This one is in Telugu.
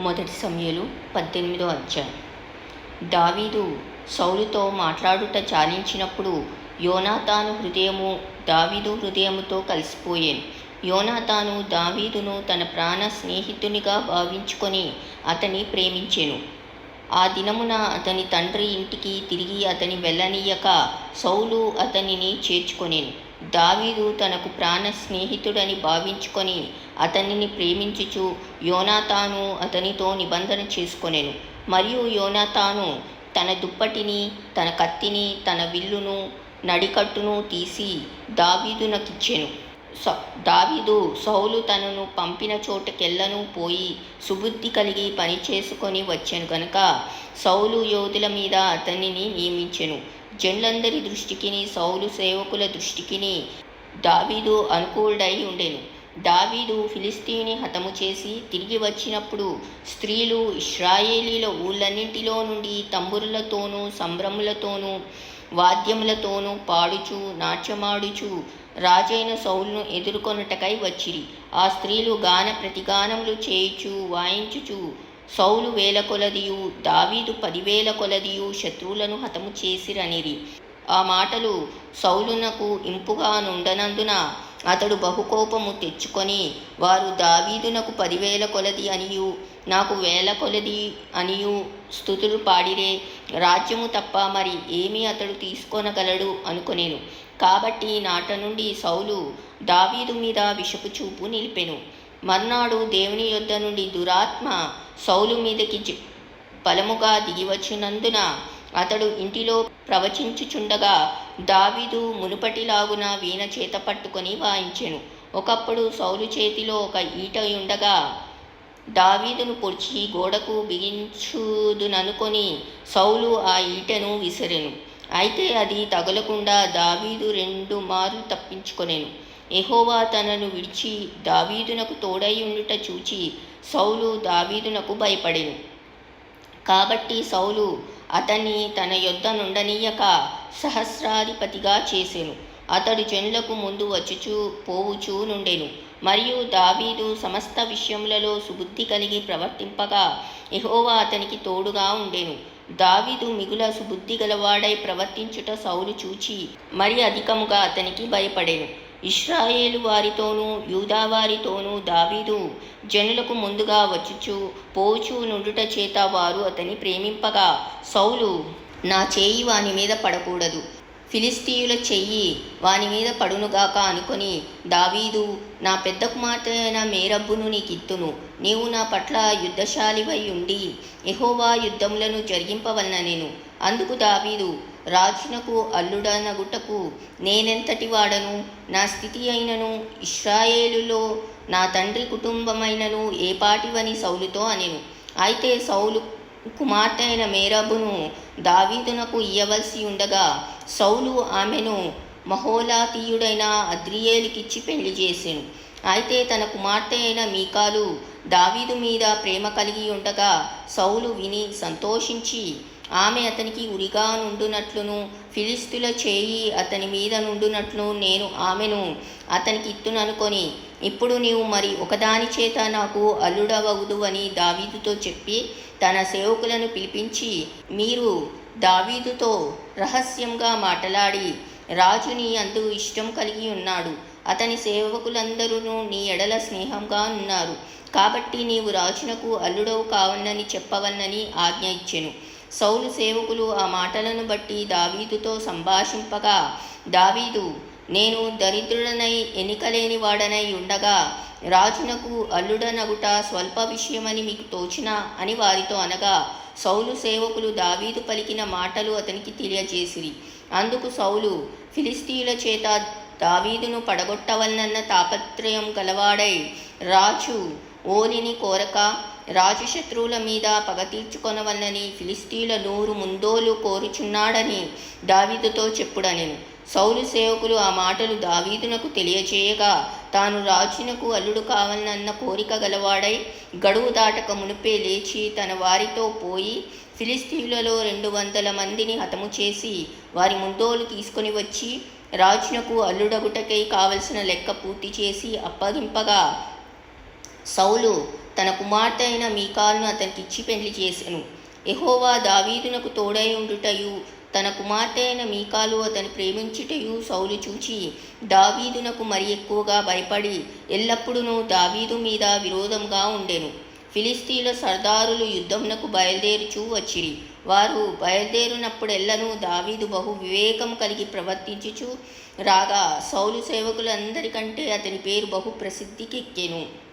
మొదటి సమూయేలు 18వ అధ్యాయం. దావీదు సౌలుతో మాట్లాడుట చాలించినప్పుడు యోనాతాను హృదయము దావీదు హృదయముతో కలిసిపోయాను. యోనాతాను దావీదును తన ప్రాణ స్నేహితునిగా భావించుకొని అతని ప్రేమించెను. ఆ దినమున అతని తండ్రి ఇంటికి తిరిగి అతని వెళ్ళనీయక సౌలు అతనిని చేర్చుకొనెను. దావీదు తనకు ప్రాణ స్నేహితుడని భావించుకొని అతనిని ప్రేమించుచు యోనాతాను అతనితో నిబంధన చేసుకొనెను. మరియు యోనాతాను తన దుప్పటిని, తన కత్తిని, తన విల్లును, నడికట్టును తీసి దావీదునకిచ్చెను. దావీదు సౌలు తనను పంపిన చోటకెళ్ళను పోయి సుబుద్ధి కలిగి పని చేసుకొని వచ్చెను గనుక సౌలు యోధుల మీద అతనిని నియమించెను. జనులందరి దృష్టికిని సౌలు సేవకుల దృష్టికిని దావీదు అనుకూలుడై ఉండెను. దావీదు ఫిలిష్తీయుని హతము చేసి తిరిగి వచ్చినప్పుడు స్త్రీలు ఇశ్రాయేలీల ఊళ్ళన్నింటిలో నుండి తంబురులతోనూ సంభ్రములతోనూ వాద్యములతోనూ పాడుచు నాట్యమాడుచు రాజైన సౌలును ఎదుర్కొనుటకై వచ్చిరి. ఆ స్త్రీలు గాన ప్రతిగానములు చేయుచు వాయించుచు సౌలు 1000 కొలదియు దావీదు 10,000 కొలదియు శత్రువులను హతము చేసిరనిరి. ఆ మాటలు సౌలునకు ఇంపుగా నుండనందున అతడు బహుకోపము తెచ్చుకొని, వారు దావీదునకు 10,000 కొలది అనియు నాకు 1000 కొలది అనియు స్తుతులు పాడిరే, రాజ్యము తప్ప మరి ఏమీ అతడు తీసుకొనగలడు అనుకొనెను. కాబట్టి నాట నుండి సౌలు దావీదు మీద విషపు చూపు నిలిపెను. మర్నాడు దేవుని యొద్ద నుండి దురాత్మ సౌలు మీదకి బలముగా దిగివచ్చినందున అతడు ఇంటిలో ప్రవచించుచుండగా దావీదు మునుపటిలాగున వీణ చేత పట్టుకొని వాయించెను. ఒకప్పుడు సౌలు చేతిలో ఒక ఈట ఉండగా దావీదును పొడిచి గోడకు బిగించుదుననుకొని సౌలు ఆ ఈటను విసిరెను. అయితే అది తగలకుండా దావీదు 2 మార్లు తప్పించుకొనెను. యెహోవా తనను విడిచి దావీదునకు తోడై ఉండుట చూచి సౌలు దావీదునకు భయపడెను. కాబట్టి సౌలు అతన్ని తన యొద్ద నుండనీయక సహస్రాధిపతిగా చేసెను. అతడు జనులకు ముందు వచ్చుచూ పోవుచూ నుండెను. మరియు దావీదు సమస్త విషయములలో సుబుద్ధి కలిగి ప్రవర్తింపగా యెహోవా అతనికి తోడుగా ఉండెను. దావీదు మిగుల సుబుద్ధి గలవాడై ప్రవర్తించుట సౌలు చూచి మరి అధికముగా అతనికి భయపడెను. ఇశ్రాయేలు వారితోనూ యూదా వారితోనూ దావీదు జనులకు ముందుగా వచ్చుచు పోచు నుండుట చేత వారు అతని ప్రేమింపగా సౌలు నా చేయి వాని మీద పడకూడదు, ఫిలిష్తీయుల చెయ్యి వాని మీద పడునుగాక అనుకొని, దావీదు నా పెద్ద కుమార్తె అయిన మేరబ్బును నీకిత్తును, నీవు నా పట్ల యుద్ధశాలివై ఉండి యెహోవా యుద్ధములను జరిగింపవలనెను. అందుకు దావీదు రాజునకు అల్లుడనగుటకు నేనెంతటి వాడను, నా స్థితి అయినను ఇశ్రాయేలులో నా తండ్రి కుటుంబమైనను ఏపాటివని సౌలుతో అనెను. అయితే సౌలు కుమార్తె అయిన మేరబ్బును దావీదునకు ఇయ్యవలసి ఉండగా సౌలు ఆమెను మహోలాతీయుడైన అద్రియేలుకిచ్చి పెళ్లి చేసెను. అయితే తన కుమార్తె అయిన మీకాలు దావీదు మీద ప్రేమ కలిగి ఉండగా సౌలు విని సంతోషించి ఆమె అతనికి ఉరిగా నుండునట్లును ఫిలిష్తీయుల చేయి అతని మీద నుండునట్లు నేను ఆమెను అతనికి ఇత్తుననుకొని, ఇప్పుడు నీవు మరి ఒకదాని చేత నాకు అల్లుడవగుదు అని దావీదుతో చెప్పి తన సేవకులను పిలిపించి, మీరు దావీదుతో రహస్యంగా మాట్లాడి రాజు నీ అందు ఇష్టం కలిగి ఉన్నాడు, అతని సేవకులందరూ నీ ఎడల స్నేహంగా ఉన్నారు, కాబట్టి నీవు రాజునకు అల్లుడవు కావన్నని చెప్పవన్నని ఆజ్ఞ ఇచ్చెను. సౌలు సేవకులు ఆ మాటలను బట్టి దావీదుతో సంభాషింపగా దావీదు నేను దరిద్రుడనై ఎన్నికలేని వాడనై ఉండగా రాజునకు అల్లుడనగుట స్వల్ప విషయమని మీకు తోచినా అని వారితో అనగా సౌలు సేవకులు దావీదు పలికిన మాటలు అతనికి తెలియజేసిరి. అందుకు సౌలు ఫిలిష్తీయుల చేత దావీదును పడగొట్టవలనన్న తాపత్రయం గలవాడై రాజు ఓలిని కోరక రాజు శత్రువుల మీద పగ తీర్చుకొనవలనని ఫిలిష్తీయుల 100 ముందోలు కోరుచున్నాడని దావీదుతో చెప్పుడనెను. సౌలు సేవకులు ఆ మాటలు దావీదునకు తెలియచేయగా తాను రాజునకు అల్లుడు కావాలన్న కోరిక గలవాడై గడువు దాటక మునిపే లేచి తన వారితో పోయి ఫిలిష్తీయులలో 200 మందిని హతము చేసి వారి ముందోలు తీసుకొని వచ్చి రాజునకు అల్లుడగుటకై కావలసిన లెక్క పూర్తి చేసి అప్పగింపగా సౌలు తన కుమార్తె అయిన మీకాలును అతనికిచ్చి పెండ్లి చేసెను. యెహోవా దావీదునకు తోడై ఉండుటయు తన కుమార్తె అయిన మీకాలు అతని ప్రేమించుటయు సౌలు చూచి దావీదునకు మరి ఎక్కువగా భయపడి ఎల్లప్పుడూ దావీదు మీద విరోధంగా ఉండెను. ఫిలిస్తీయుల సర్దారులు యుద్ధమునకు బయలుదేరుచూ వచ్చిరి. వారు బయలుదేరినప్పుడెల్లను దావీదు బహు వివేకం కలిగి ప్రవర్తించుచు రాగా సౌలు సేవకులందరికంటే అతని పేరు బహు ప్రసిద్ధికెక్కెను.